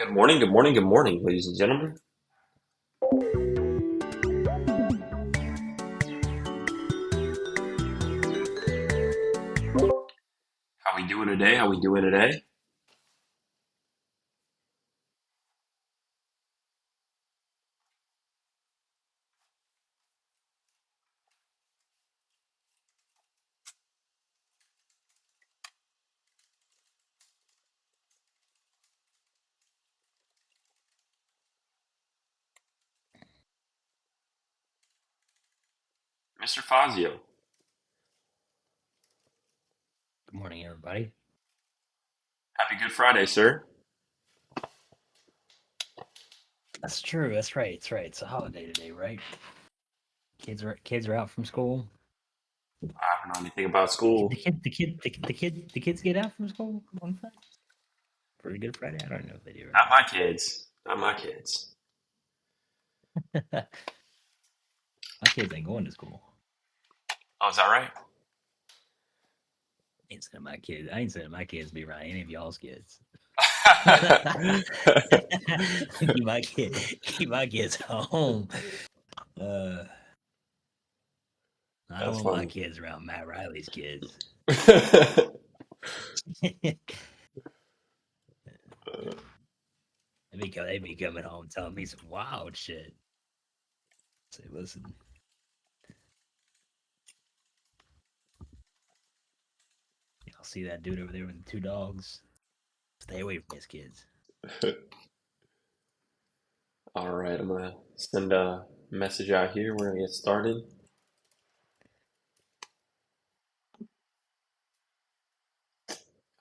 Good morning, good morning, good morning, ladies and gentlemen. How we doing today? How we doing today? Mr. Fazio, Good morning, everybody. happy Good Friday, sir. That's true. That's right. That's right. It's a holiday today, right? Kids are out from school. I don't know anything about The school. kid, the kid, the kids get out from school on Friday for a Good Friday. I don't know if they do or Not my kids. Not my kids. not. My kids ain't going to school. Oh, is that right? I ain't sending my kids to be around any of y'all's kids. Keep my kids home. Uh, I don't That's want my funny. kids around Matt Riley's kids. They be coming home telling me some wild shit. Say, listen, y'all see that dude over there with the two dogs? Stay away from his kids. All right, I'm gonna send a message out here. We're gonna get started.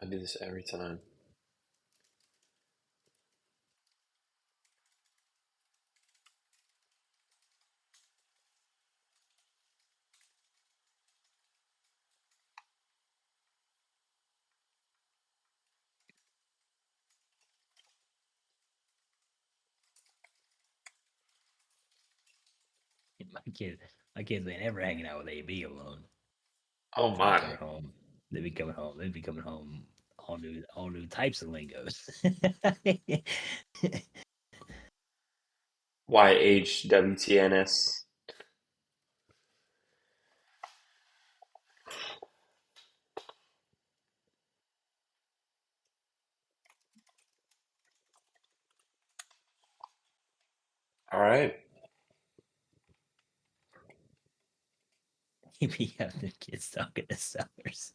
I do this every time. My kids, my kids ain't ever hanging out with AB alone. Oh They be my. coming home. They be coming home. They be coming home. All new types of lingos. YHWTNS. All right. He be having the kids talking to sellers.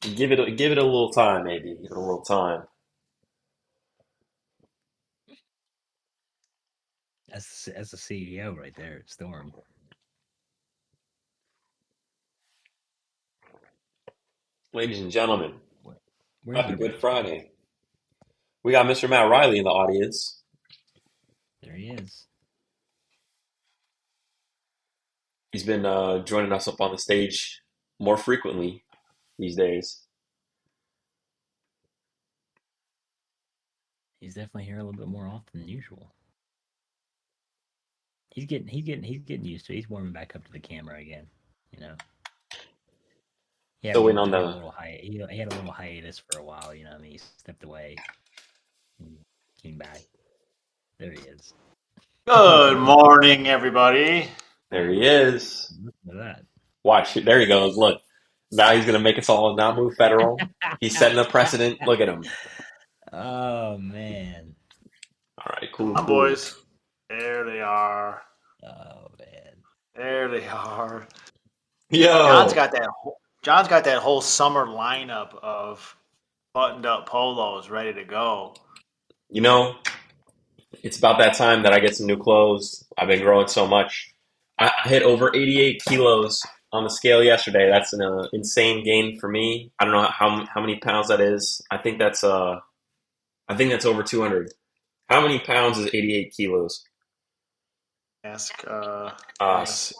Give it a little time, maybe. Give it a little time. That's the CEO right there, Storm. Ladies and gentlemen, Where's happy Good everybody from? Friday. We got Mr. Matt Riley in the audience. There he is. He's been joining us up on the stage more frequently these days. He's definitely here a little bit more often than usual. He's getting used to it. He's warming back up to the camera again. You know, Still waiting on he had a the. little he had a little hiatus for a while. You know, what I mean, he stepped away and came back. There he is. Good morning, everybody. There he is. Listen to Watch, there he goes. Look, now he's gonna make us all not move federal. He's setting a that. precedent. Look at him. Oh man. All right, Come cool, on, cool. boys. There they are. Oh man. There they are. John's Yo, got that. John's got that whole summer lineup of buttoned-up polos ready to go. you know, it's about that time that I get some new clothes. I've been growing so much. I hit over 88 kilos on the scale yesterday. That's an insane gain for me. I don't know how many pounds that is. I think that's over 200. How many pounds is 88 kilos? Ask. Uh, Ask.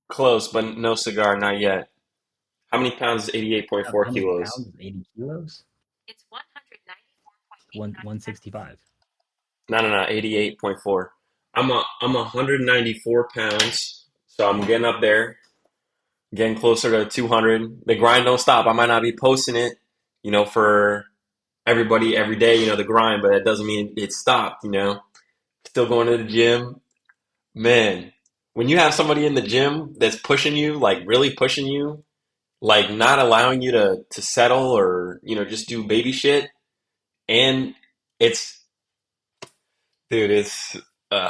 close, but no cigar, not yet. How many pounds is 88.4 How many kilos? pounds is 80 kilos? It's 164.89. 165. No, 88.4. I'm 194 pounds, so I'm getting up there, getting closer to 200. The grind don't stop. I might not be posting it, for everybody every day, the grind, but that doesn't mean it stopped. Still going to the gym. Man, when you have somebody in the gym that's pushing you, like really pushing you, like not allowing you to settle or, just do baby shit, and it's, dude, uh,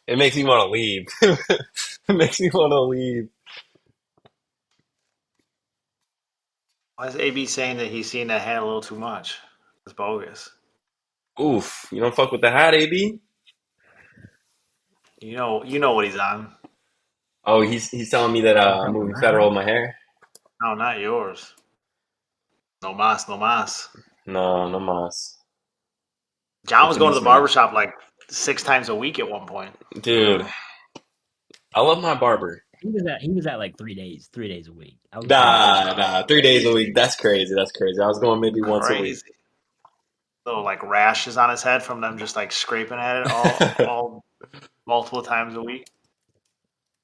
it makes me want to leave. It makes me want to leave. Why is AB saying that he's seen that hand a little too much? It's bogus. Oof, you don't fuck with the hat, AB? You know what he's on. Oh, he's telling me that You I'm talking about moving my federal hat? with my hair. No, not yours. No mas, no mas. No, no mas. John What was you going mean, to the man? barbershop like 6 times a week at one point. Dude, I love my barber. He was at like 3 days a week. I was going every Nah, day. nah, 3 days a week. That's crazy. That's crazy. I was going maybe once a week. Crazy. Little like rashes on his head from them just like scraping at it all multiple times a week.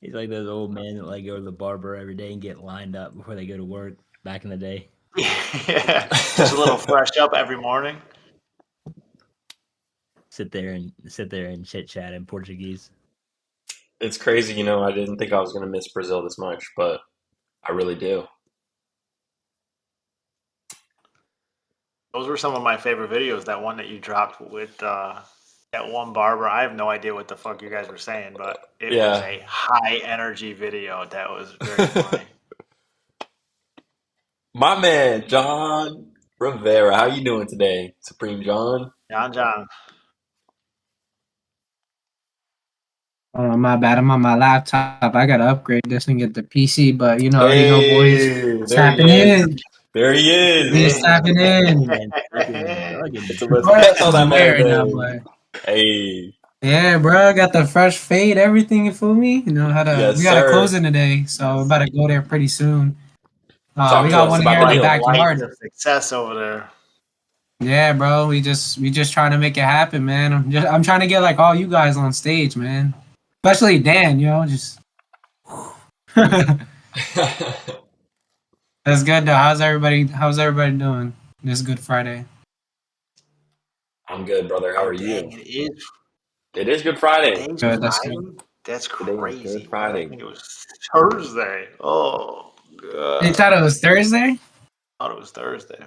He's like those old men that like go to the barber every day and get lined up before they go to work back in the day. Yeah, just a little fresh up every morning. Sit there and chit chat in Portuguese. It's crazy, I didn't think I was going to miss Brazil this much, but I really do. Those were some of my favorite videos. That one that you dropped with that one barber. I have no idea what the fuck you guys were saying, but it was Yeah. a high energy video. That was very funny. My man, John Rivera. How you doing today, Supreme John? John. My bad. I'm on my laptop. I gotta upgrade this and get the PC, but you know, already know, boys. Hey, there he Tapping is. in. There he is. He's tapping in. Man, freaking It's thugging. a let's But flex on I'm that man wearing now, name. but Hey, yeah, bro, got the fresh fade, everything. You feel me? You know how to. We yes, got a sir. closing today, so we're about to go there pretty soon. Talk We to got us one about here the in the Light, deal. light backyard. to success over there. Yeah, bro. We just trying to make it happen, man. I'm trying to get like all you guys on stage, man. Especially Dan. Just. That's good though. How's everybody doing this Good Friday? I'm good, brother. How Oh are dang, you? it is It is Good Friday. today's Good, that's good. Friday. That's Today is Good crazy, bro. I Friday. think it was Thursday. Oh You god, thought it was Thursday? I thought it was Thursday.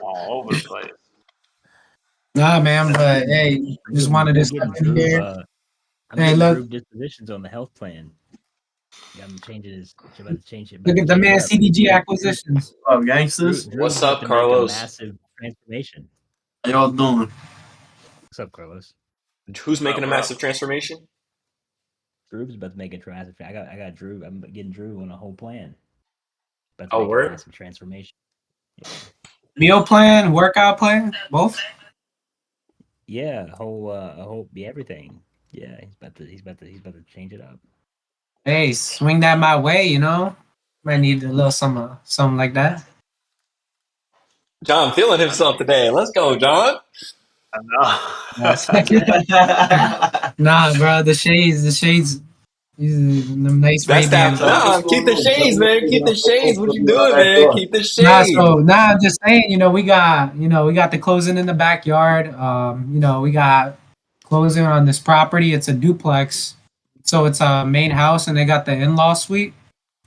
All over the place. Nah, man, but hey, I'm just getting wanted to I'm step getting in Drew here. I'm Hey, getting look, Drew dispositions on the health plan. Got him changing his about to change it about look to at the change it man up. CDG acquisitions. Oh, Drew gangsters. Drew's What's about up, to make a Carlos? massive transformation. How y'all doing? What's up, Carlos? Who's making a Bro. massive transformation? Drew's about to make a massive. I got Drew. I'm getting Drew on a whole plan. About to Oh, make a word? massive transformation. Yeah, Meal plan, workout plan, both. yeah, a whole, be everything. Yeah, he's about to change it up. Hey, swing that my way. Might need a little something like that. John feeling himself today. Let's go, John. I know. Yes. Nah, bro, the shades. These are them nice Ray That's that. Bans. Nah, keep the shades, man. Keep the shades. What you doing, man? Keep the Nah, shades. so I'm just saying, we got the closing in the backyard. We got closing on this property. It's a duplex, so it's a main house, and they got the in-law suite.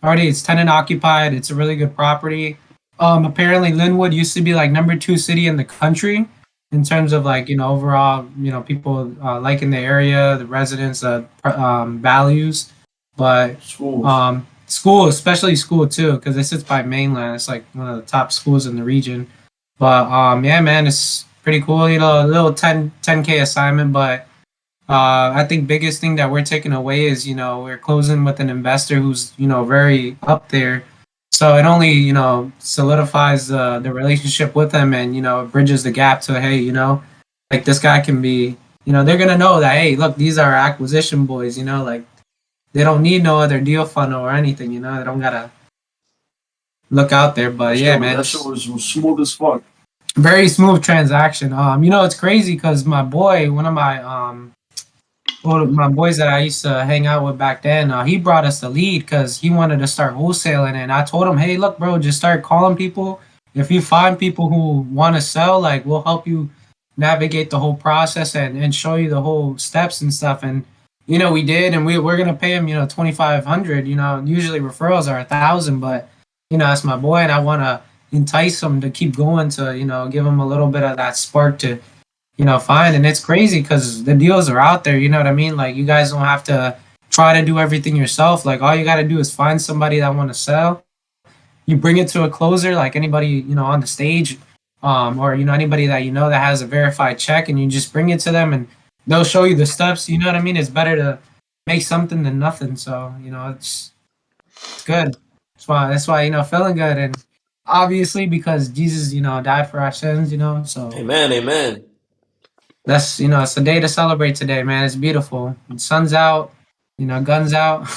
Already, it's tenant occupied. It's a really good property. Apparently, Linwood used to be like number two city in the country in terms of like overall people liking the area, the residents, values, but school, especially school too, because it sits by mainland. It's like one of the top schools in the region. But yeah, man, it's pretty cool. A little 10K assignment, but I think biggest thing that we're taking away is we're closing with an investor who's very up there. So it only solidifies the relationship with them, and bridges the gap to, hey, like this guy can be, they're gonna know that, hey, look, these are acquisition boys. Like they don't need no other deal funnel or anything. They don't gotta look out there. But yeah, man, That shit was smooth as fuck. Very smooth transaction. It's crazy because my boy, one of my boys that I used to hang out with back then, he brought us the lead because he wanted to start wholesaling, and I told him, hey, look, bro, just start calling people. If you find people who want to sell, like we'll help you navigate the whole process and show you the whole steps and stuff. And we did, and we're gonna pay him 2,500. Usually referrals are 1,000, but that's my boy, and I want to entice him to keep going to give him a little bit of that spark to fine. And it's crazy because the deals are out there. You know what I mean? Like you guys don't have to try to do everything yourself. Like all you got to do is find somebody that want to sell. You bring it to a closer, like anybody on the stage, or anybody that that has a verified check, and you just bring it to them, and they'll show you the steps. You know what I mean? It's better to make something than nothing. So it's good. That's why feeling good, and obviously because Jesus died for our sins. So Amen, amen. that's it's a day to celebrate today, man. It's beautiful. The sun's out, guns out.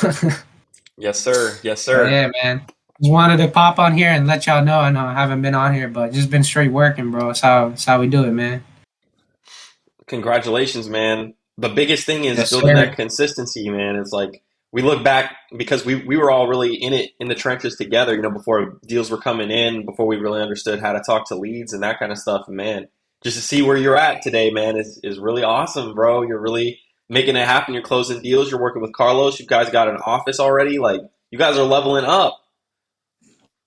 Yes, sir. Yes, But sir. yeah, man. Just wanted to pop on here and let y'all know. I know I haven't been on here, but just been straight working, bro. It's how we do it, man. Congratulations, man. The biggest thing is Yes, building sir. that consistency, man. It's like we look back because we were all really in it in the trenches together, before deals were coming in, before we really understood how to talk to leads and that kind of stuff. And man, just to see where you're at today, man, is really awesome, bro. You're really making it happen. You're closing deals. You're working with Carlos. You guys got an office already. Like you guys are leveling up.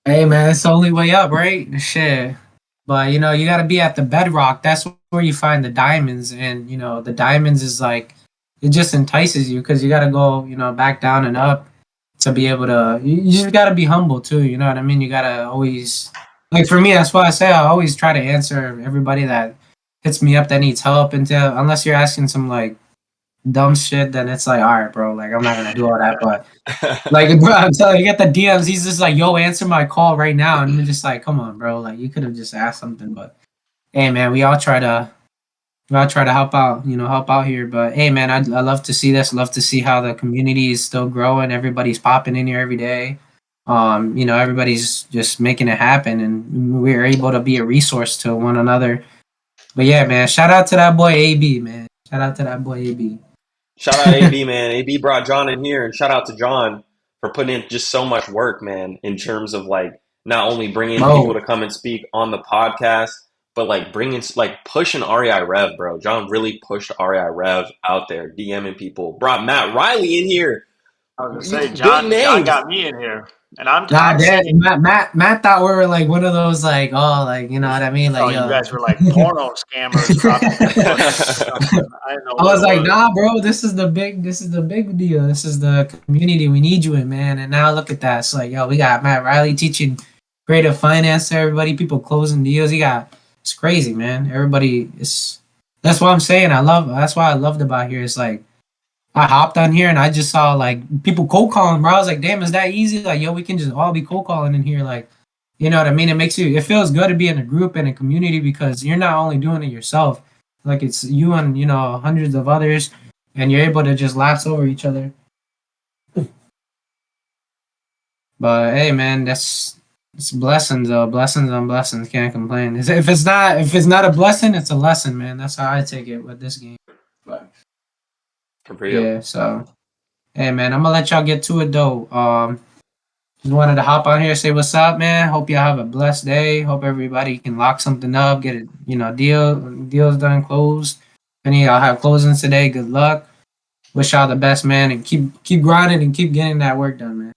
Hey, man, it's the only way up, right? Shit. But you got to be at the bedrock. That's where you find the diamonds, and the diamonds is like it just entices you because you got to go, back down and up to be able to. You just got to be humble too. You know what I mean? You got to always like for me. That's why I say I always try to answer everybody that hits me up that needs help, until unless you're asking some like dumb shit, then it's like, all right, bro, like I'm not gonna do all that. But like, bro, I'm telling you, you get the DMs. He's just like, yo, answer my call right now, and I'm just like, come on, bro, like you could have just asked something. But hey, man, we all try to help out, help out here. But hey, man, I love to see this. Love to see how the community is still growing. Everybody's popping in here every day. Everybody's just making it happen, and we're able to be a resource to one another. But yeah, man, shout out to that boy AB, man. Shout out to that boy AB. Shout out AB, man. AB brought John in here, and shout out to John for putting in just so much work, man, in terms of like not only bringing people Bro, to come and speak on the podcast, but like pushing REI Rev, bro. John really pushed REI Rev out there, DMing people. Brought Matt Riley in here. I was gonna say Big John names. got me in here, and I'm nah, I'm Dad, seeing. Matt thought we were like one of those like, oh, like you know what I mean, like Oh, you yo. guys were like porno scammers dropping fucking stuff. I didn't know I what was it like, was. nah, bro, this is the big deal. This is the community we need you in, man. And now look at that. It's like, yo, we got Matt Riley teaching creative finance to everybody, people closing deals. It's crazy, man. Everybody is. That's what I'm saying. That's why I loved about here. It's like I hopped on here and I just saw like people cold calling, bro. I was like, damn, is that easy? Like, yo, we can just all be cold calling in here, like. You know what I mean? It feels good to be in a group and a community because you're not only doing it yourself, like it's you and hundreds of others, and you're able to just laugh over each other. But hey, man, that's it's blessings, blessings on blessings. Can't complain. If it's not a blessing, it's a lesson, man. That's how I take it with this game. But For real. yeah, so hey, man, I'm gonna let y'all get to it though. Just wanted to hop on here, say what's up, man. Hope y'all have a blessed day. Hope everybody can lock something up, get it, deals done, closed. If any of y'all have closings today, good luck. Wish y'all the best, man, and keep grinding and keep getting that work done, man.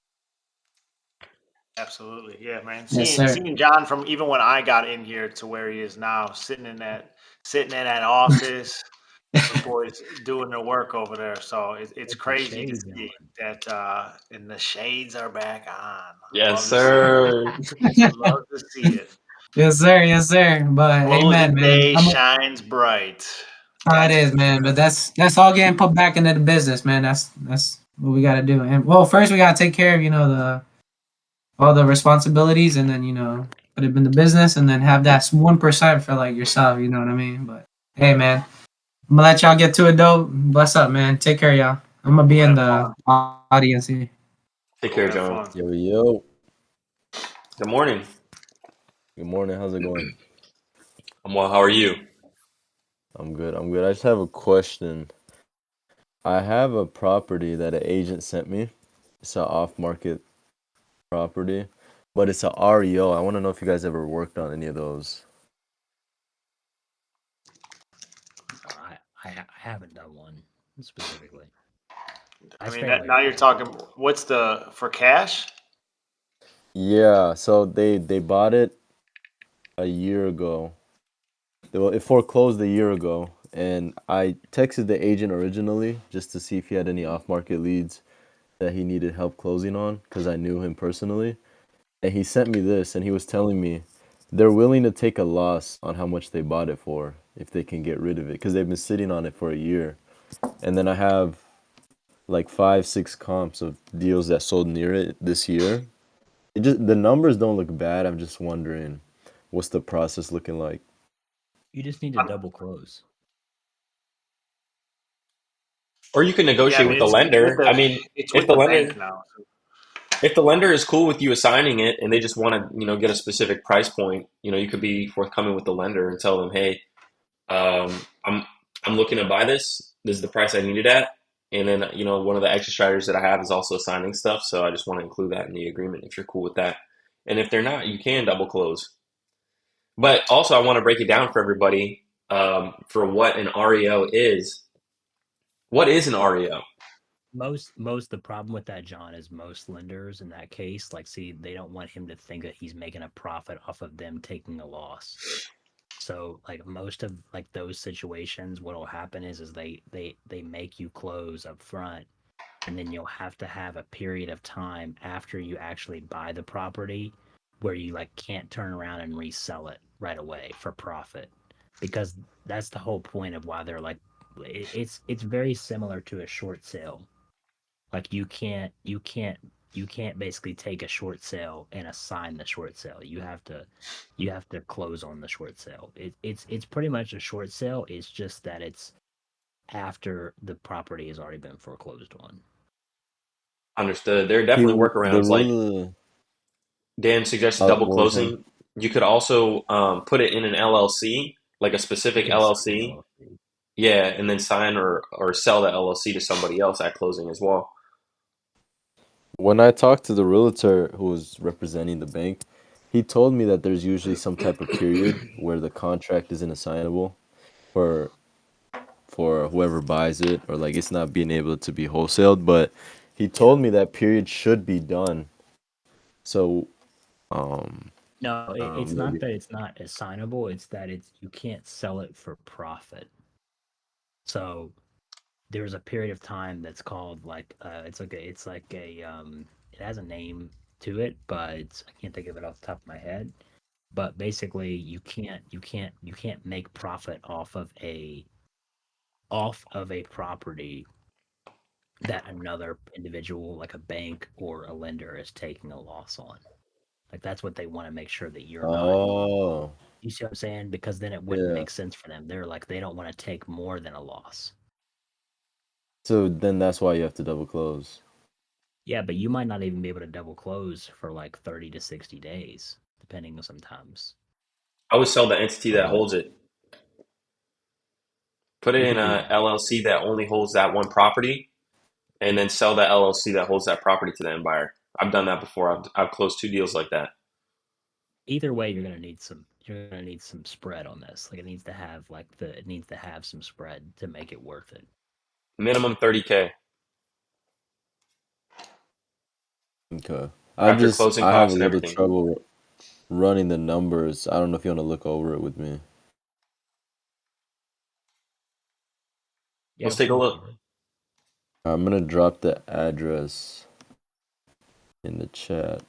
Absolutely, yeah, man. Yes, Seeing sir. seeing John from even when I got in here to where he is now, sitting in that office, those boys doing their work over there. So it's Get the crazy to shades see on. that, and the shades are back on. Yes, Love to see it. sir. Love to see it. Yes, sir. Yes, sir. But amen, Closing man. day shines bright. It That's for is, man. sure. But that's all getting put back into the business, man. That's what we got to do. And well, first we got to take care of the all the responsibilities, and then put it in the business, and then have that 1% for like yourself. You know what I mean? But hey, man, I'm gonna let y'all get to it though. Bless up, man. Take care, y'all. I'm gonna be Go in have the fun. audience here. Take Go care, have John. fun. Yo, yo. Good morning. Good morning. How's it going? Well, how are you? I'm good. I'm good. I just have a question. I have a property that an agent sent me. It's an off-market property, but it's a REO. I want to know if you guys ever worked on any of those. I haven't done one specifically. I I mean, stay that away now from you're them. talking. What's the for cash? Yeah, so they bought it a year ago. Well, it foreclosed a year ago, and I texted the agent originally just to see if he had any off-market leads that he needed help closing on because I knew him personally. And he sent me this, and he was telling me they're willing to take a loss on how much they bought it for if they can get rid of it because they've been sitting on it for a year. And then I have like five, six comps of deals that sold near it this year. It just the numbers don't look bad. I'm just wondering what's the process looking like. You just need to double close. Or you can Yeah, I negotiate with mean the it's with lender. I the mean, it's if with the the lender bank now. if the lender is cool with you assigning it and they just want to, get a specific price point, you could be forthcoming with the lender and tell them, hey, um, I'm I'm looking to buy this. This is the price I need it at. And then, one of the extra striders that I have is also signing stuff. So I just want to include that in the agreement if you're cool with that. And if they're not, you can double close. But also, I want to break it down for everybody for what an REO is. What is an REO? Most the problem with that, John, is most lenders in that case, like, see, they don't want him to think that he's making a profit off of them taking a loss. So, like, most of like those situations, what'll happen is they make you close up front, and then you'll have to have a period of time after you actually buy the property where you like can't turn around and resell it right away for profit, because that's the whole point of why they're like it's very similar to a short sale. Like you can't basically take a short sale and assign the short sale. You have to close on the short sale. It's pretty much a short sale. It's just that it's after the property has already been foreclosed on. Understood. There are He definitely the workarounds. Like rule. Dan suggested, double What was saying? closing. You could also put it in an LLC, like a You specific can assign an LLC. LLC. Yeah, and then sign or sell the LLC to somebody else at closing as well. When I talked to the realtor who was representing the bank, he told me that there's usually some type of period where the contract isn't assignable for whoever buys it, or like it's not being able to be wholesaled, but he Yeah. told me that period should be done. So, um, No, it's not maybe. that it's not assignable. It's that it's you can't sell it for profit. So there's a period of time that's called like it's like a it has a name to it, but I can't think of it off the top of my head. But basically, you can't make profit off of a property that another individual, like a bank or a lender, is taking a loss on. Like, that's what they want to make sure that you're not. Oh, You see what I'm saying? Because then it wouldn't yeah. make sense for them. They're like, they don't want to take more than a loss. So then that's why you have to double close. Yeah, but you might not even be able to double close for like 30 to 60 days, depending on sometimes. I would sell the entity that Uh, holds it. Put it You in could do a that. LLC that only holds that one property, and then sell that LLC that holds that property to the end buyer. I've done that before. I've closed two deals like that. Either way, you're gonna need some spread on this. Like, it needs to have some spread to make it worth it. Minimum 30K okay. after closing I have a costs and little everything. trouble running the numbers. I don't know if you want to look over it with me. Yeah, Let's we take can a look look. over it. I'm gonna drop the address in the chat.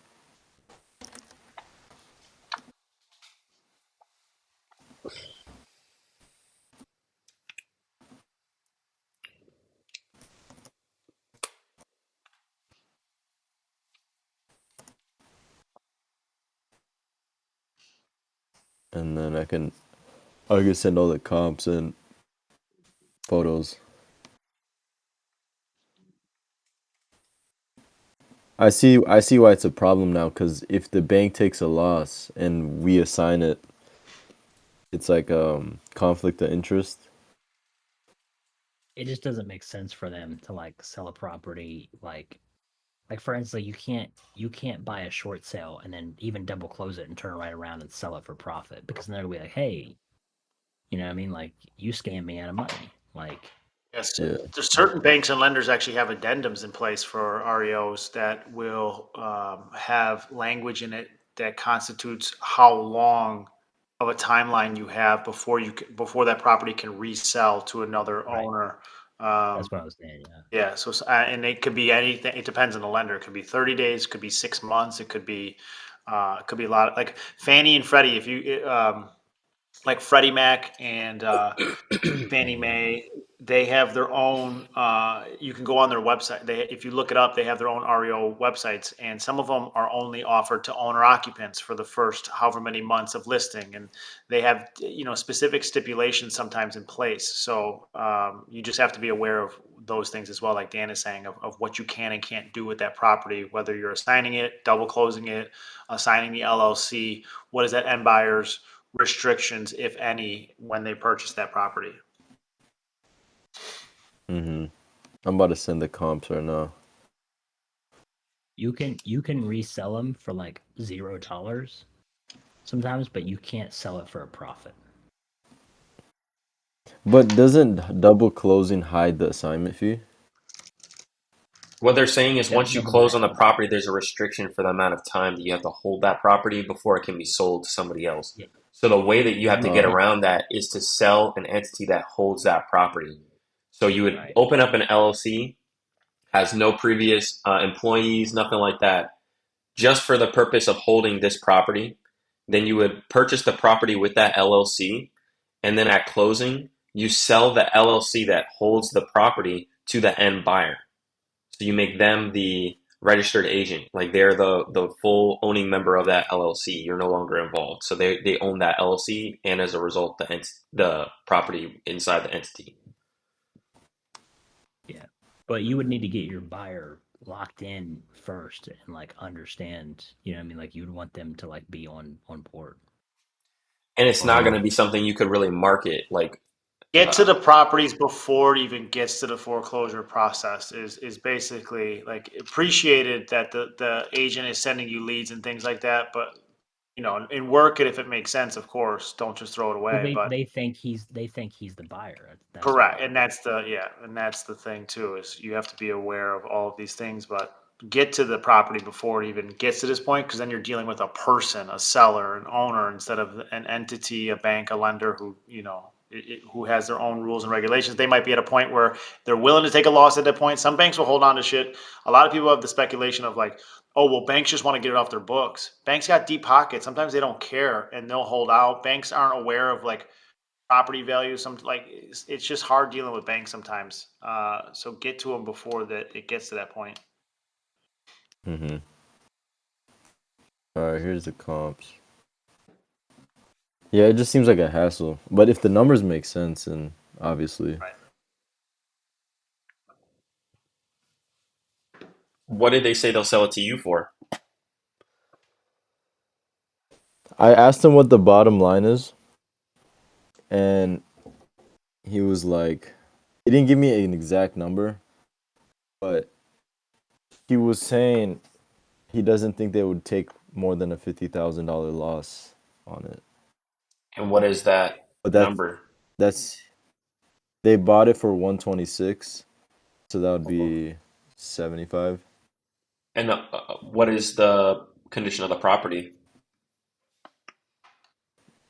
And then I can send all the comps and photos. I see why it's a problem now because if the bank takes a loss and we assign it, it's like conflict of interest. It just doesn't make sense for them to like sell a property like for instance, you can't buy a short sale and then even double close it and turn right around and sell it for profit because then they'll be like, hey, you know what I mean? Like you scam me out of money. Like Yes, Yeah. there's certain banks and lenders actually have addendums in place for REOs that will have language in it that constitutes how long of a timeline you have before before that property can resell to another right. owner. That's Um, what I was saying. Yeah. yeah, so and it could be anything. It depends on the lender. It could be 30 days. It could be 6 months. It could be a lot. Like Fannie and Freddie, if you like Freddie Mac and Fannie Mae, they have their own. You can go on their website. If you look it up, they have their own REO websites, and some of them are only offered to owner occupants for the first however many months of listing, and they have specific stipulations sometimes in place. So you just have to be aware of those things as well, like Dan is saying, of what you can and can't do with that property, whether you're assigning it, double closing it, assigning the LLC. What is that end buyer's restrictions, if any, when they purchase that property? I'm about to send the comps right now. You can resell them for like $0 sometimes, but you can't sell it for a profit. But doesn't double closing hide the assignment fee? What they're saying is once you Double close on the matching. property, there's a restriction for the amount of time that you have to hold that property before it can be sold to somebody else. Yeah, So the way that you have to you get Oh, can't. around that is to sell an entity that holds that property. So you would Right. open up an LLC, has no previous employees, nothing like that, just for the purpose of holding this property. Then you would purchase the property with that LLC, and then at closing, you sell the LLC that holds the property to the end buyer. So you make them the registered agent, like they're the full owning member of that LLC. You're no longer involved, so they own that LLC, and as a result, the property inside the entity. Yeah. But you would need to get your buyer locked in first and like understand, you know what I mean? Like you'd want them to like be on board. And it's not going uh-huh. to be something you could really market. Like, Get to uh, the properties before it even gets to the foreclosure process is basically like appreciated that the agent is sending you leads and things like that, but and work it if it makes sense, of course. Don't just throw it Well, away. they But they think he's the buyer. That's correct, why. and that's the thing too, is you have to be aware of all of these things, but get to the property before it even gets to this point, because then you're dealing with a person, a seller, an owner, instead of an entity, a bank, a lender who who has their own rules and regulations. They might be at a point where they're willing to take a loss at that point. Some banks will hold on to shit. A lot of people have the speculation of like, oh well, banks just want to get it off their books. Banks got deep pockets. Sometimes they don't care and they'll hold out. Banks aren't aware of like property value. Some like it's just hard dealing with banks sometimes. So get to them before that it gets to that point. Mm-hmm. All right, here's the comps. Yeah, it just seems like a hassle. But if the numbers make sense, then obviously. Right. what did they say they'll sell it to you for? I asked him what the bottom line is, and he was like, he didn't give me an exact number, but he was saying he doesn't think they would take more than a $50,000 loss on it. And what is that But number? that's they bought it for 126, so that would be 75. And what is the condition of the property?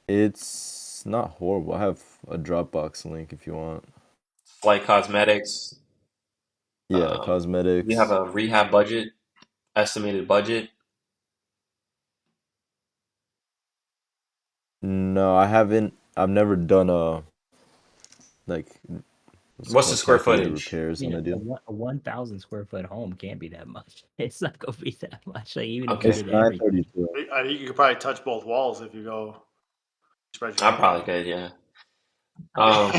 It's not horrible. I have a Dropbox link if you want. Flight cosmetics. Yeah, Do you have cosmetics. a rehab budget, estimated budget? No, I haven't. I've never done a like what's it What's the called, square calculated footage? repairs You on know, the deal. a 1,000 square foot home can't be that much. It's not gonna be that much. Like even if you Okay, It's did everything. 932. I think you could probably touch both walls if you go spread your I legs probably out. could, yeah. Um,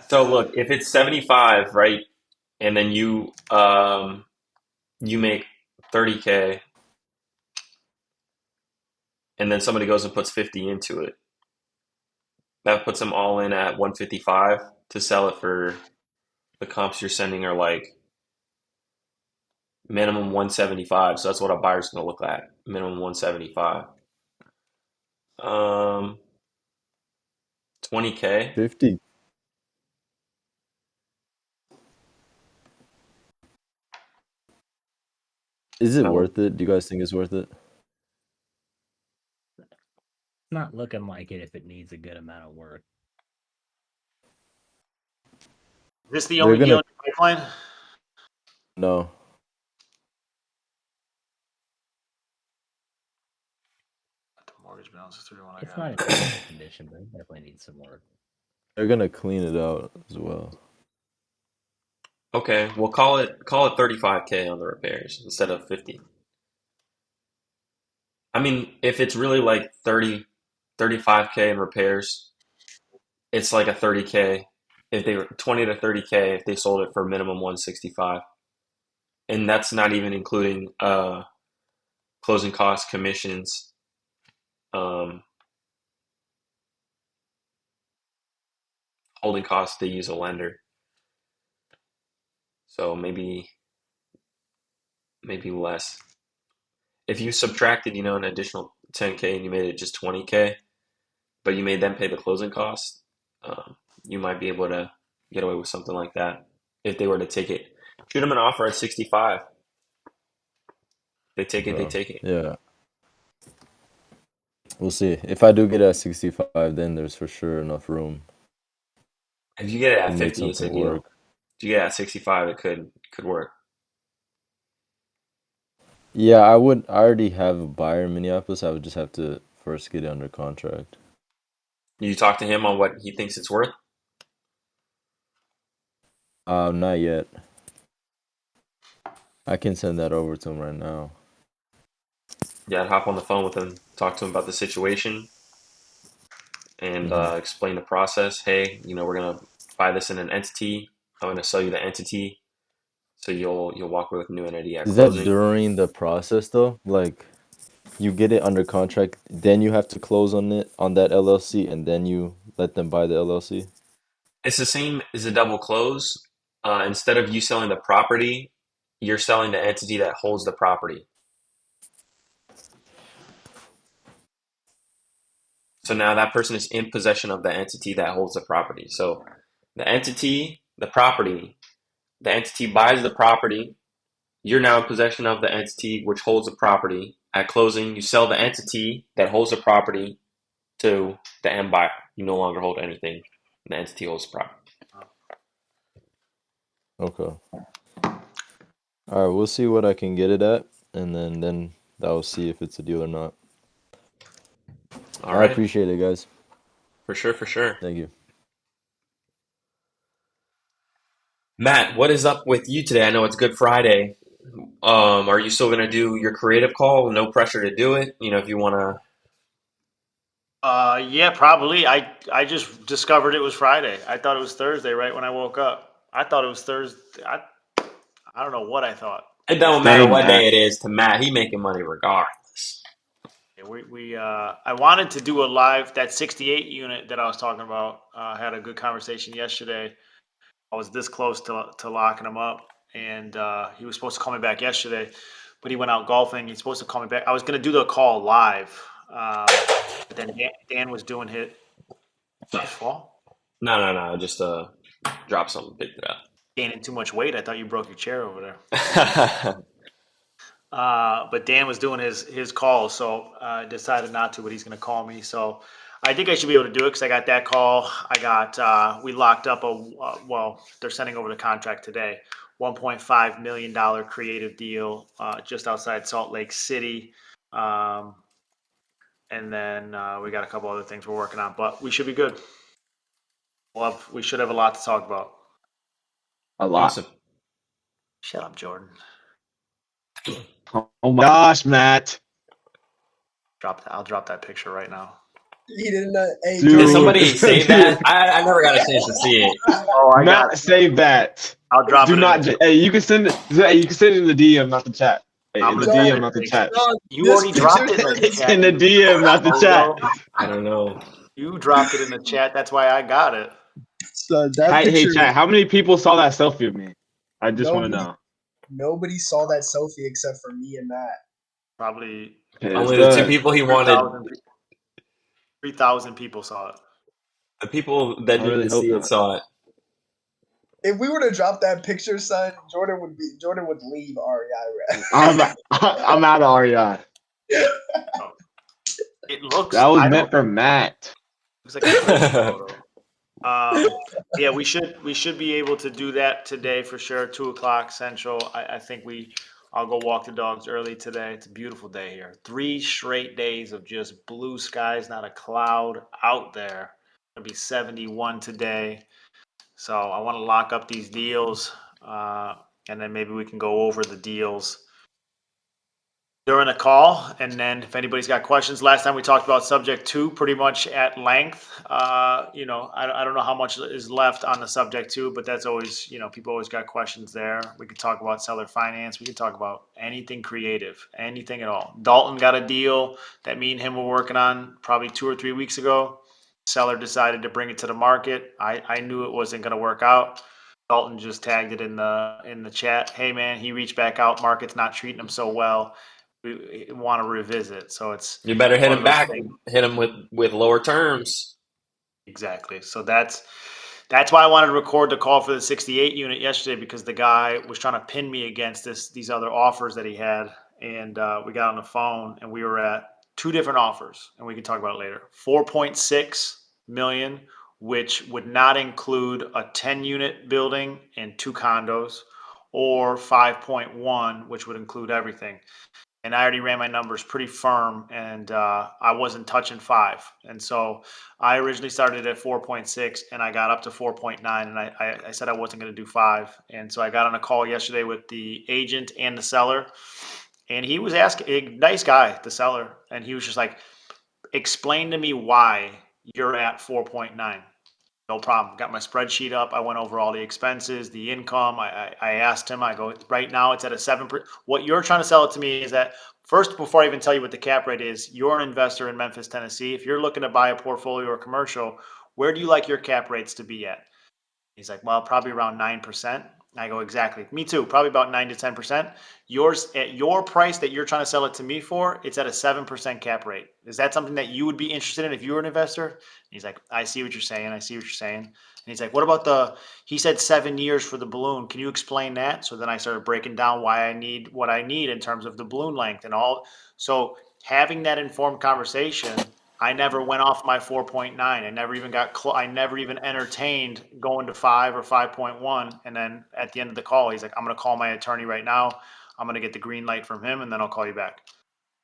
so look, if it's 75, right, and then you make 30K, and then somebody goes and puts 50 into it. That puts them all in at 155 to sell it for the comps you're sending are like minimum 175. So that's what a buyer's going to look at. Minimum 175. 20K. 50. Is it worth it? Do you guys think it's worth it? Not looking like it if it needs a good amount of work. Is this the They're only deal gonna in the pipeline? no. The mortgage balance is 31. It's not in terrible condition, but it definitely needs some work. They're gonna clean it out as well. Okay, we'll call it 35K on the repairs instead of 50. I mean, if it's really like 30, 35K in repairs, it's like a 30K. If they were 20 to 30K, if they sold it for minimum 165, and that's not even including closing costs, commissions, holding costs. They use a lender, so maybe less. If you subtracted, an additional 10K and you made it just 20K, but you made them pay the closing costs, you might be able to get away with something like that if they were to take it. Shoot them an offer at 65. They take it, they take it. Yeah. We'll see. If I do get it at 65, then there's for sure enough room If you get it to at make 50, it's a something deal. work. If you get it at 65, it could work. Yeah, I already have a buyer in Minneapolis. I would just have to first get it under contract. You talk to him on what he thinks it's worth? Not yet. I can send that over to him right now. Yeah, I'd hop on the phone with him, talk to him about the situation, and explain the process. Hey, we're gonna buy this in an entity. I'm gonna sell you the entity, so you'll walk away with a new entity at Is that closing. during the process though? Like you get it under contract, then you have to close on that LLC, and then you let them buy the LLC? It's the same as a double close. Instead of you selling the property, you're selling the entity that holds the property. So now that person is in possession of the entity that holds the property. So the entity, the property, the entity buys the property. You're now in possession of the entity which holds the property. At closing, you sell the entity that holds the property to the end buyer. You no longer hold anything. The entity holds the property. Okay. All right, we'll see what I can get it at, and then I'll see if it's a deal or not. All I right. appreciate it, guys. For sure, for sure. Thank you. Matt, what is up with you today? I know it's Good Friday. Are you still going to do your creative call? No pressure to do it. If you want to. Yeah, probably. I just discovered it was Friday. I thought it was Thursday right when I woke up. I thought it was Thursday. I don't know what I thought. It don't matter what day it is to Matt. He making money regardless. Yeah, I wanted to do a live, that 68 unit that I was talking about. Had a good conversation yesterday. I was this close to locking him up, and he was supposed to call me back yesterday, but he went out golfing. He's supposed to call me back. I was going to do the call live, but then Dan was doing his fall. No. Just drop something, picked it up. Gaining too much weight. I thought you broke your chair over there. But Dan was doing his call, so I decided not to, but he's going to call me. So I think I should be able to do it because I got that call. We locked up they're sending over the contract today. $1.5 million creative deal just outside Salt Lake City. And then we got a couple other things we're working on, but we should be good. We should have a lot to talk about. A lot. Awesome. Shut up, Jordan. Oh my gosh, Matt. I'll drop that picture right now. He didn't know. Hey, Dude. Did somebody save that? I never got a chance to see it. Oh, Matt, save that. I'll drop Do it. not. Hey, you can send it. Hey, you can send it in the DM, not the chat. Hey, I'm in the gonna DM, send not the it. chat. Dog, You this already picture dropped it in the doesn't- It's in the chat. DM, not the chat. I don't know. You dropped it in the chat. That's why I got it. Son, that Hey, picture. chat, how many people saw that selfie of me? I just want to Nobody, know. nobody saw that selfie except for me and Matt. Probably Okay, it's Only the two good. people he wanted. 3,000 people saw it. The people that I really didn't hope see it not. saw it. If we were to drop that picture, son, Jordan would leave REI. I'm out of REI. It looks. That was I meant don't. for Matt. Looks like a great photo. Yeah, we should be able to do that today for sure. 2 o'clock Central. I think I'll go walk the dogs early today. It's a beautiful day here. 3 straight days of just blue skies, not a cloud out there. It'll be 71 today. So I want to lock up these deals, and then maybe we can go over the deals during the call. And then if anybody's got questions, last time we talked about subject 2 pretty much at length. I don't know how much is left on the subject 2, but that's always, people always got questions there. We could talk about seller finance. We could talk about anything creative, anything at all. Dalton got a deal that me and him were working on probably 2 or 3 weeks ago. Seller decided to bring it to the market. I knew it wasn't going to work out. Dalton just tagged it in the chat. Hey man, he reached back out. Market's not treating him so well. We want to revisit. So it's You better hit one of him those back. things. Hit him with lower terms. Exactly. So that's why I wanted to record the call for the 68 unit yesterday, because the guy was trying to pin me against these other offers that he had, and we got on the phone and we were at 2 different offers, and we can talk about it later. 4.6 million, which would not include a 10 unit building and 2 condos, or 5.1, which would include everything. And I already ran my numbers pretty firm, and I wasn't touching 5. And so I originally started at 4.6, and I got up to 4.9, and I said I wasn't going to do 5. And so I got on a call yesterday with the agent and the seller, and he was asking, a nice guy, the seller, and he was just like, explain to me why you're at 4.9. No problem. Got my spreadsheet up. I went over all the expenses, the income. I asked him, I go, right now it's at a 7%. What you're trying to sell it to me is that, first, before I even tell you what the cap rate is, you're an investor in Memphis, Tennessee. If you're looking to buy a portfolio or commercial, where do you like your cap rates to be at? He's like, well, probably around 9%. I go, exactly. Me too. Probably about 9 to 10%. Yours, at your price that you're trying to sell it to me for, it's at a 7% cap rate. Is that something that you would be interested in if you were an investor? And he's like, I see what you're saying. I see what you're saying. And he's like, what about he said 7 years for the balloon. Can you explain that? So then I started breaking down why I need what I need in terms of the balloon length and all. So having that informed conversation, I never went off my 4.9. I never even I never even entertained going to 5 or 5.1. And then at the end of the call, he's like, I'm going to call my attorney right now. I'm going to get the green light from him, and then I'll call you back.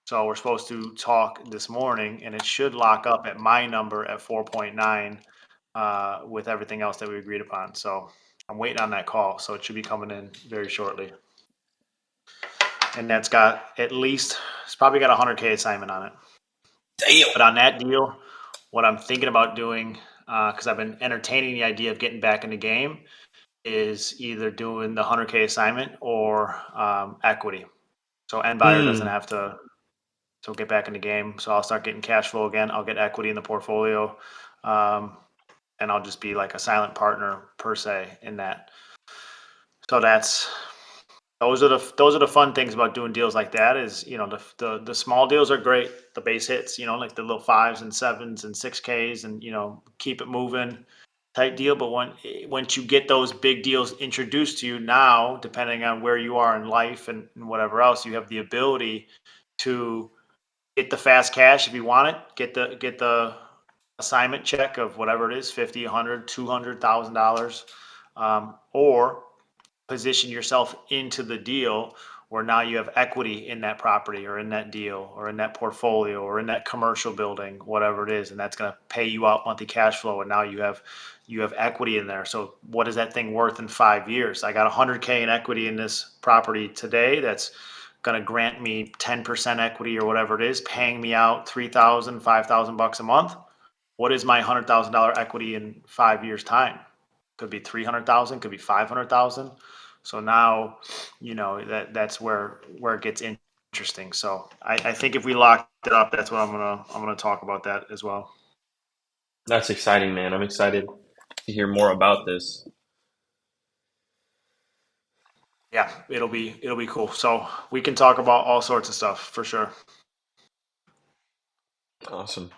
So we're supposed to talk this morning, and it should lock up at my number at 4.9 with everything else that we agreed upon. So I'm waiting on that call. So it should be coming in very shortly. And that's got it's probably got 100K assignment on it. Damn. But on that deal, what I'm thinking about doing, because I've been entertaining the idea of getting back in the game, is either doing the 100K assignment or equity. So end buyer doesn't have to get back in the game. So I'll start getting cash flow again. I'll get equity in the portfolio, and I'll just be like a silent partner per se in that. So those are the fun things about doing deals like that. Is the small deals are great, the base hits, like the little 5s and 7s and 6Ks, and keep it moving type deal. But once you get those big deals introduced to you, now depending on where you are in life and whatever else, you have the ability to get the fast cash if you want it. Get the assignment check of whatever it is, 50, 100, $200,000, or position yourself into the deal where now you have equity in that property or in that deal or in that portfolio or in that commercial building, whatever it is, and that's going to pay you out monthly cash flow, and now you have equity in there. So what is that thing worth in 5 years? I got 100K in equity in this property today. That's going to grant me 10% equity or whatever it is, paying me out $3,000, $5,000 a month. What is my $100,000 equity in 5 years time? Could be 300,000, could be 500,000. So now, that's where it gets interesting. So I think if we locked it up, that's what I'm gonna talk about that as well. That's exciting, man. I'm excited to hear more about this. Yeah, it'll be cool. So we can talk about all sorts of stuff for sure. Awesome.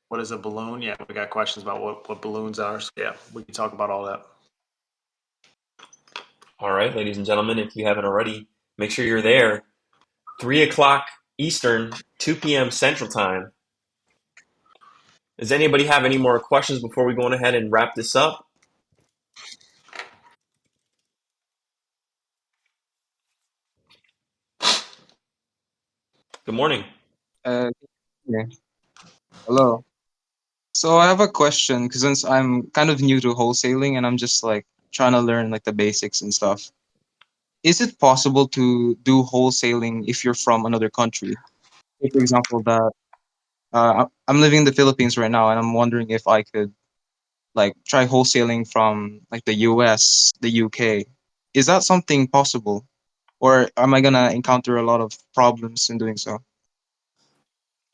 What is a balloon? Yeah, we got questions about what balloons are. So yeah, we can talk about all that. All right, ladies and gentlemen, if you haven't already, make sure you're there. 3 o'clock Eastern, 2 p.m. Central Time. Does anybody have any more questions before we go on ahead and wrap this up? Good morning. Yeah. Hello. So I have a question because since I'm kind of new to wholesaling and I'm just like trying to learn like the basics and stuff. Is it possible to do wholesaling if you're from another country? Say, for example, that I'm living in the Philippines right now, and I'm wondering if I could like try wholesaling from like the US, the UK. Is that something possible, or am I gonna encounter a lot of problems in doing so?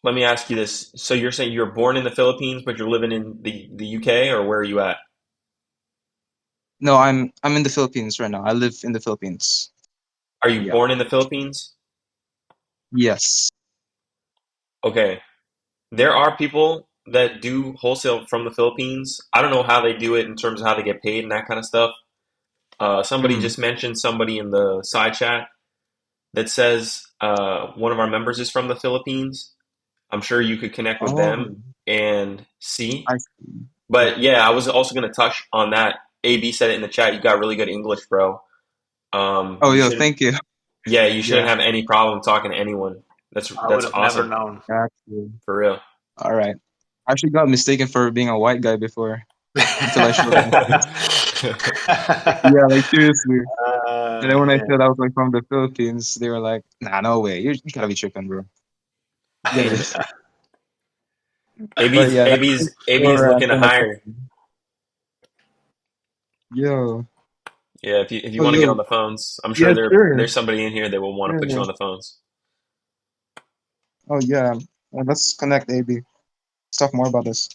Let me ask you this. So you're saying you're born in the Philippines, but you're living in the UK, or where are you at? No, I'm in the Philippines right now. I live in the Philippines. Are you Yeah. born in the Philippines? Yes. Okay. There are people that do wholesale from the Philippines. I don't know how they do it in terms of how they get paid and that kind of stuff. Somebody Mm-hmm. just mentioned somebody in the side chat that says one of our members is from the Philippines. I'm sure you could connect with Oh, them and see. I see. Yeah. But yeah, I was also going to touch on that. AB said it in the chat. You got really good English, bro. Oh, You yo, shouldn't. thank you. Yeah, you shouldn't Yeah, have any problem talking to anyone. I would That's have never awesome known. actually. for real. All right. I actually got mistaken for being a white guy before until I showed my face. Yeah, like seriously. And then when I Yeah. said I was like from the Philippines, they were like, "Nah, no way. You gotta be tripping, bro." Get it? But yeah, that's it AB's for looking to answering my hire. question. Yo, Yeah, if you oh want to get on yo, the phones, I'm sure yeah, sure. there's somebody in here that will want to put you Yeah. on the phones. Oh yeah. Well, let's connect, AB. Let's talk more about this.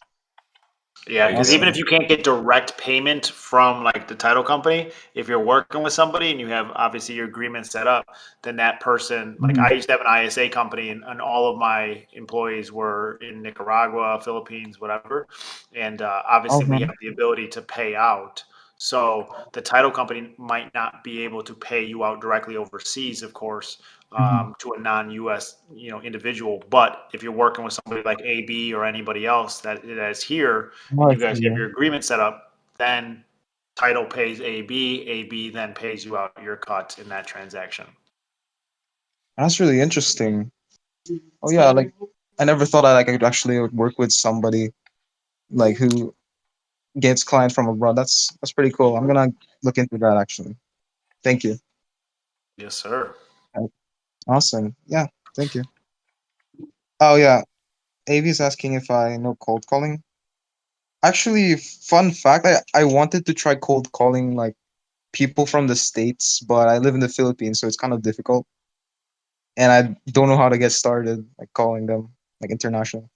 Yeah, There you because go. even Awesome. if you can't get direct payment from like the title company, if you're working with somebody and you have obviously your agreement set up, then that person, like Mm-hmm. I used to have an ISA company and all of my employees were in Nicaragua, Philippines, whatever. And obviously we Uh-huh. have the ability to pay out. So the title company might not be able to pay you out directly overseas, of course, Mm-hmm. to a non-U.S. Individual. But if you're working with somebody like AB or anybody else that is here, Oh, and I you guys see. have Yeah. your agreement set up, then title pays AB, AB then pays you out your cut in that transaction. That's really interesting. Oh yeah, like I never thought I could actually work with somebody like who gets clients from abroad. That's pretty cool. I'm gonna look into that actually. Thank you. Yes, sir. Awesome. Yeah, thank you. Oh yeah, Avi is asking if I know cold calling. Actually, fun fact, I wanted to try cold calling like people from the States, but I live in the Philippines, so it's kind of difficult. And I don't know how to get started, like calling them like international.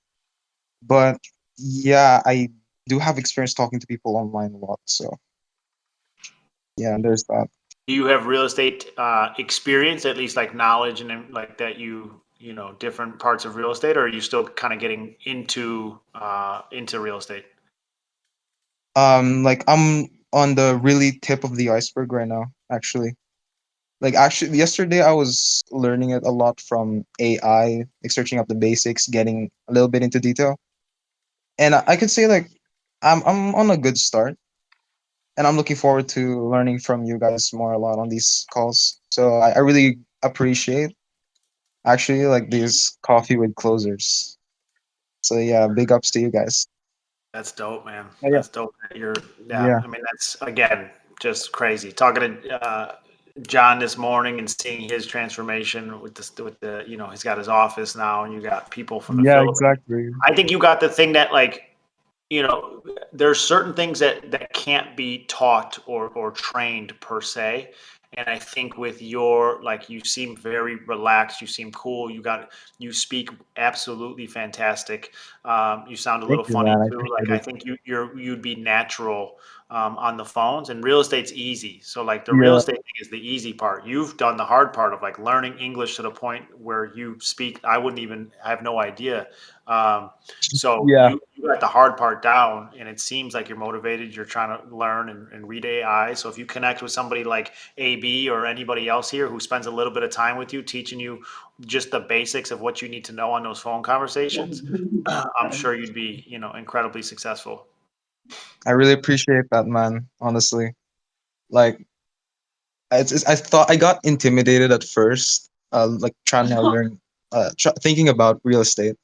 But yeah, I do have experience talking to people online a lot. So yeah, there's that. Do you have real estate experience, at least like knowledge and like that different parts of real estate, or are you still kind of getting into real estate? Like I'm on the really tip of the iceberg right now, actually. Like actually yesterday I was learning it a lot from AI, like searching up the basics, getting a little bit into detail. And I could say like I'm on a good start, and I'm looking forward to learning from you guys more a lot on these calls. So I really appreciate actually like these coffee with closers. So yeah, big ups to you guys. That's dope, man. Oh, yeah. That's dope. Yeah. Yeah. I mean, that's again just crazy. Talking to John this morning and seeing his transformation with the he's got his office now, and you got people from the Yeah, Philippines. exactly. I think you got the thing that like there's certain things that can't be taught or trained per se. And I think with your, like, you seem very relaxed, you seem cool, you speak absolutely fantastic. You sound a Thank little you, funny man. I too. Like, appreciate I it. think you'd be natural on the phones, and real estate's easy. So like the real Yeah, estate thing is the easy part. You've done the hard part of like learning English to the point where you speak. I have no idea. Um, so yeah. you got the hard part down, and it seems like you're motivated. You're trying to learn and read AI. So if you connect with somebody like AB or anybody else here who spends a little bit of time with you, teaching you just the basics of what you need to know on those phone conversations, I'm sure you'd be, incredibly successful. I really appreciate that, man. Honestly, like, I thought I got intimidated at first, like trying to learn, thinking about real estate,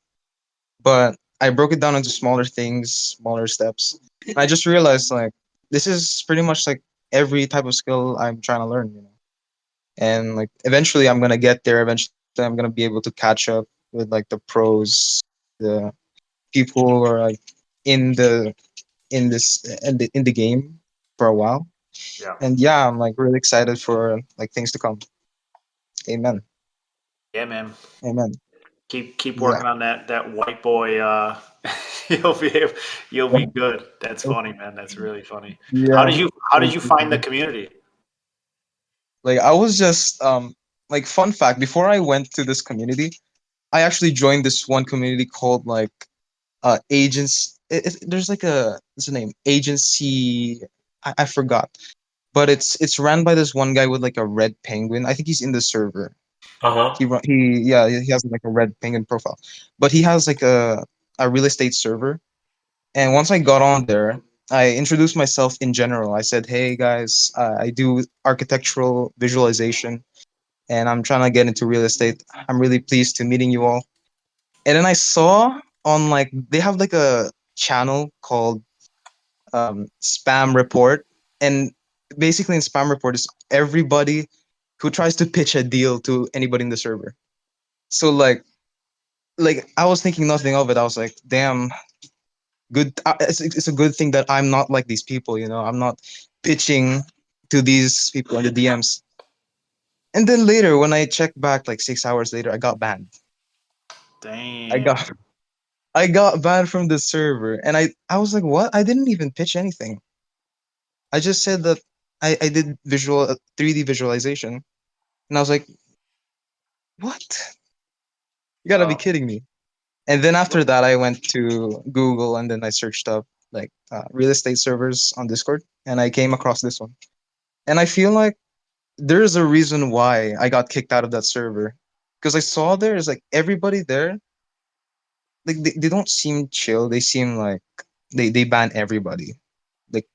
but I broke it down into smaller things, smaller steps. And I just realized like this is pretty much like every type of skill I'm trying to learn, and like eventually I'm gonna get there. Eventually I'm gonna be able to catch up with like the pros, the people who are like in the in the game for a while. Yeah. And yeah, I'm like really excited for like things to come. Amen. Yeah, man. Amen. Keep Yeah. working on that white boy. You'll be you'll be good. That's funny, man. That's really funny. How Yeah. did you how did Thank you you, find the man. community? Like I was just like fun fact, before I went to this community, I actually joined this one community called like agents there's like a what's the name? Agency, I forgot. But it's ran by this one guy with like a red penguin. I think he's in the server. Uh huh. He has like a red penguin profile. But he has like a real estate server. And once I got on there, I introduced myself in general. I said, "Hey guys, I do architectural visualization, and I'm trying to get into real estate. I'm really pleased to meeting you all." And then I saw on like they have like a channel called Spam Report, and basically in Spam Report is everybody who tries to pitch a deal to anybody in the server. So like I was thinking nothing of it. I was like, "Damn, good. It's a good thing that I'm not like these people. I'm not pitching to these people in the DMs." And then later, when I checked back, like 6 hours later, I got banned. I Damn. got I got banned from the server, and I was like, "What? I didn't even pitch anything. I just said that I did 3D visualization." And I was like, "What? You gotta be Well, kidding me." And then after that, I went to Google and then I searched up like real estate servers on Discord, and I came across this one. And I feel like there's a reason why I got kicked out of that server, because I saw there's like everybody there, like they don't seem chill. They seem like they ban everybody. Like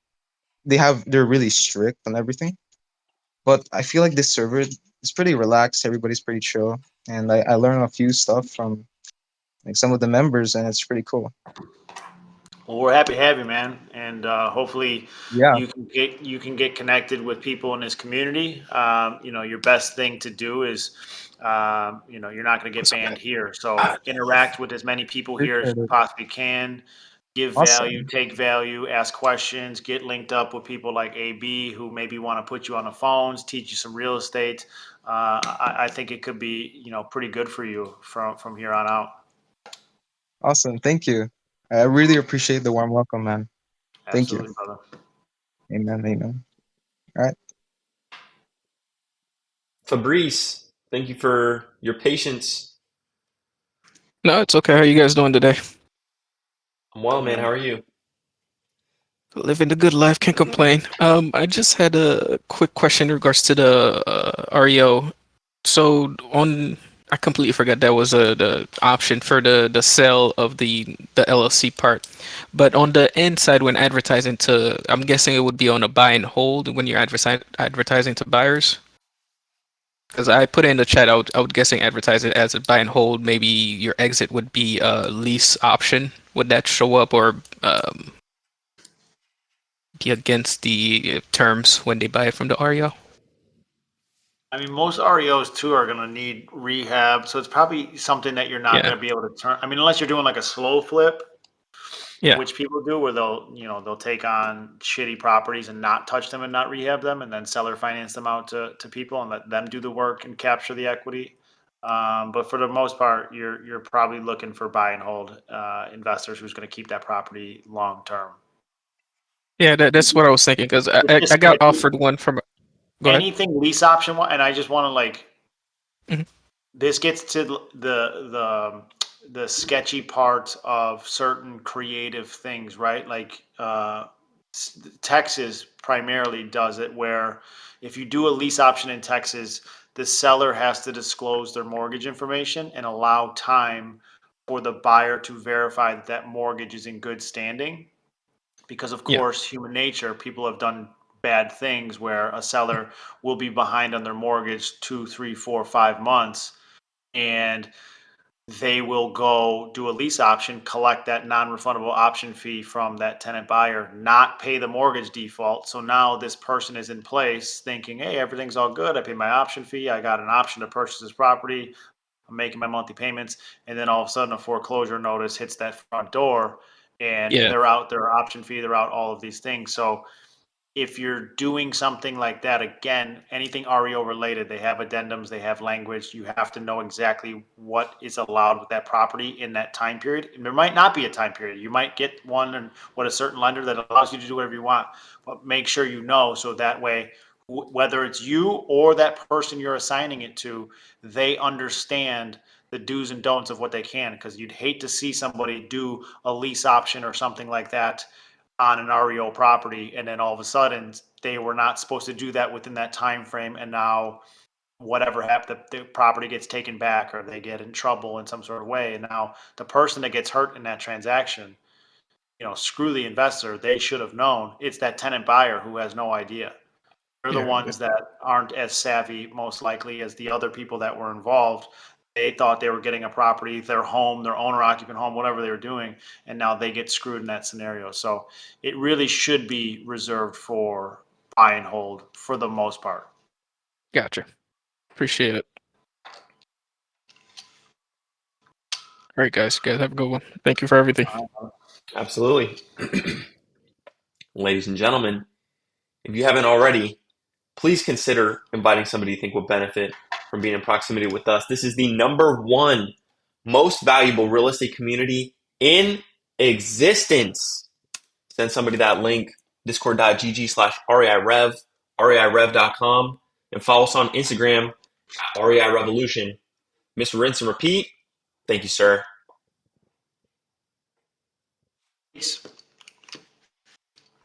they're really strict on everything. But I feel like this server is pretty relaxed. Everybody's pretty chill, and I learned a few stuff from like some of the members, and it's pretty cool. well, we're happy to have you, man, and hopefully Yeah, you can get connected with people in this community. Your best thing to do is, you're not going to get banned here, so interact with as many people here as appreciate you it. possibly can. Give value, Awesome, take value, ask questions, get linked up with people like AB who maybe want to put you on the phones, teach you some real estate. I think it could be, pretty good for you from here on out. awesome. Thank you. I really appreciate the warm welcome, man. Thank you. Absolutely, brother. Amen. Amen. All right. Fabrice, thank you for your patience. No, it's okay. How you guys doing today? I'm well, Good, man. How man. are you? Living the good life, can't complain. I just had a quick question in regards to the REO. So I completely forgot that was the option for the sale of the LLC part. But on the end side, when advertising to, I'm guessing it would be on a buy and hold when you're advertising to buyers. Because I put it in the chat, I would guessing advertise it as a buy and hold. Maybe your exit would be a lease option. Would that show up or be against the terms when they buy it from the REO? I mean, most REOs too are going to need rehab, so it's probably something that you're not Yeah. going to be able to turn. I mean, unless you're doing like a slow flip, Yeah. which people do, where they'll take on shitty properties and not touch them and not rehab them, and then seller finance them out to people and let them do the work and capture the equity. But for the most part, you're probably looking for buy and hold investors who's going to keep that property long term. Yeah, that's what I was thinking because I got offered one from. Go ahead. Anything lease option, and I just want to like. Mhm. This gets to the sketchy part of certain creative things, right? Like Texas primarily does it, where if you do a lease option in Texas, the seller has to disclose their mortgage information and allow time for the buyer to verify that that mortgage is in good standing. Because of Yeah. course, human nature, people have done bad things where a seller will be behind on their mortgage 2, 3, 4, 5 months, and they will go do a lease option, collect that non-refundable option fee from that tenant buyer, not pay the mortgage default. So now this person is in place thinking, hey, everything's all good. I paid my option fee. I got an option to purchase this property. I'm making my monthly payments. And then all of a sudden a foreclosure notice hits that front door and Yeah. they're out their option fee. They're out all of these things. So if you're doing something like that, again, anything REO related, they have addendums, they have language. You have to know exactly what is allowed with that property in that time period. And there might not be a time period. You might get one and what a certain lender that allows you to do whatever you want, but make sure you know so that way, whether it's you or that person you're assigning it to, they understand the do's and don'ts of what they can. Because you'd hate to see somebody do a lease option or something like that on an REO property, and then all of a sudden they were not supposed to do that within that time frame, and now whatever happened, the property gets taken back or they get in trouble in some sort of way, and now the person that gets hurt in that transaction, screw the investor. They should have known. It's that tenant buyer who has no idea. They're the Yeah. ones that aren't as savvy, most likely, as the other people that were involved. They thought they were getting a property, their home, their owner occupant home, whatever they were doing, and now they get screwed in that scenario. So it really should be reserved for buy and hold for the most part. Gotcha. Appreciate it. All right, guys. You guys have a good one. Thank you for everything. Absolutely. Ladies and gentlemen, if you haven't already, please consider inviting somebody you think will benefit from being in proximity with us. This is the #1 most valuable real estate community in existence. Send somebody that link, discord.gg/REIRev, reirev.com, and follow us on Instagram at REI Revolution. Mr. Rinse and Repeat, thank you, sir. Peace.